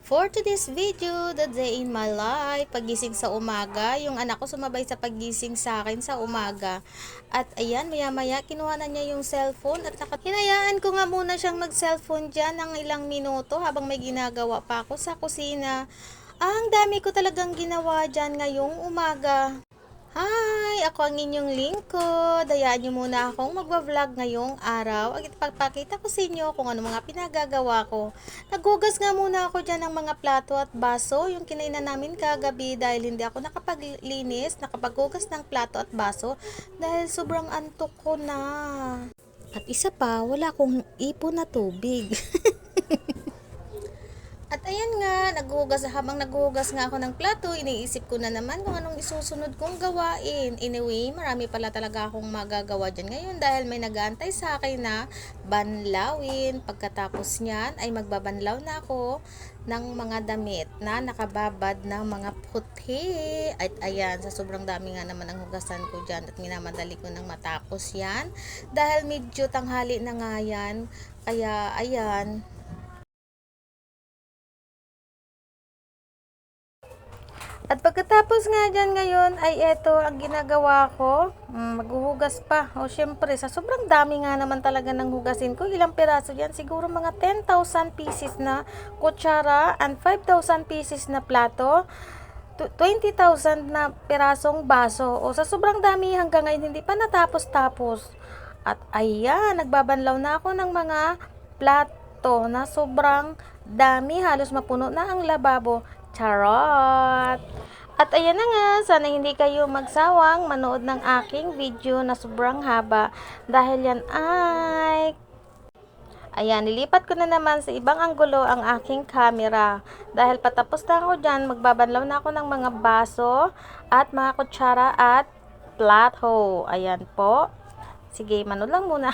For today's video, the day in my life, pagising sa umaga, yung anak ko sumabay sa pagising sa akin sa umaga. At ayan, maya-maya, kinuha na niya yung cellphone at hinayaan ko nga muna siyang mag-cellphone dyan ng ilang minuto habang may ginagawa pa ako sa kusina. Ang dami ko talagang ginawa dyan ngayong umaga. Hi! Ako ang inyong lingkod. Hayaan niyo muna akong magwa-vlog ngayong araw. At ipagpakita ko sa inyo kung ano mga pinagagawa ko. Naghugas nga muna ako dyan ng mga plato at baso. Yung kinainan namin kagabi dahil hindi ako nakapaglinis, nakapaghugas ng plato at baso. Dahil sobrang antok ko na. At isa pa, wala akong ipon na tubig. At ayan nga, habang naghuhugas nga ako ng plato, iniisip ko na naman kung anong isusunod kong gawain. Anyway, marami pala talaga akong magagawa dyan ngayon dahil may nag-aantay sa akin na banlawin. Pagkatapos niyan ay magbabanlaw na ako ng mga damit na nakababad ng mga puti. At ayan, sa sobrang dami nga naman ang hugasan ko dyan at minamadali ko nang matapos yan. Dahil medyo tanghali na nga yan. Kaya ayan, at pagkatapos nga dyan ngayon ay eto ang ginagawa ko, maghuhugas pa. O syempre, sa sobrang dami nga naman talaga ng hugasin ko, ilang piraso yan? Siguro mga 10,000 pieces na kutsara and 5,000 pieces na plato. 20,000 na pirasong baso. O sa sobrang dami hanggang ngayon hindi pa natapos-tapos. At ayan, nagbabanlaw na ako ng mga plato na sobrang dami, halos mapuno na ang lababo. Charot! At ayan na nga, sana hindi kayo magsawang manood ng aking video na sobrang haba dahil yan ay ayan, nilipat ko na naman sa ibang anggulo ang aking camera. Dahil patapos na ako dyan, magbabanlaw na ako ng mga baso at mga kutsara at plato. Ayan po. Sige, manood lang muna.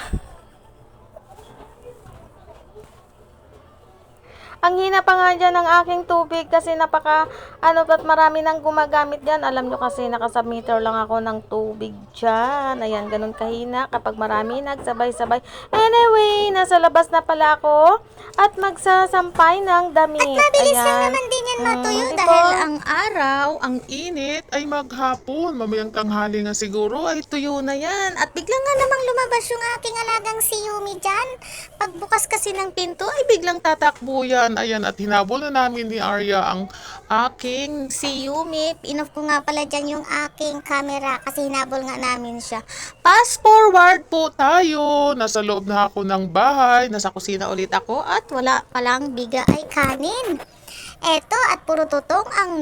Ang hina pa nga dyan ng aking tubig kasi ba't marami nang gumagamit dyan. Alam nyo kasi naka-submeter lang ako ng tubig dyan. Ayan, ganun kahina kapag marami nagsabay-sabay. Anyway, nasa labas na pala ako at magsasampay ng damit. At mabilis lang Ayan. naman din yan matuyo Diba? dahil ang araw, Ang init ay maghapon, mamayang tanghali nga siguro ay tuyo na yan. at biglang nga namang lumabas yung aking alagang si Yumi dyan. Pagbukas kasi ng pinto ay biglang Tatakbo yan, ayan, at hinabol na namin ni Arya ang aking si Yumi. Inoff ko nga pala dyan yung aking camera kasi hinabol nga namin siya. Fast forward po tayo. Nasa loob na ako ng bahay, nasa kusina ulit ako at wala palang biga ay kanin. Eto at puro tutong ang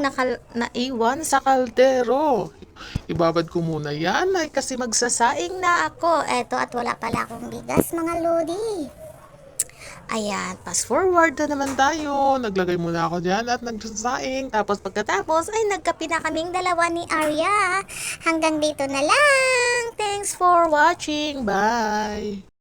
naiwan sa kaldero. Ibabad ko muna yan ay kasi magsasaing na. ako. Eto at wala pala akong bigas mga lodi. Ayan, fast forward na naman tayo. Naglagay muna ako dyan at nagsasaing. Tapos pagkatapos Ay nagkape na kaming dalawa ni Arya. Hanggang dito na lang. Thanks for watching. bye!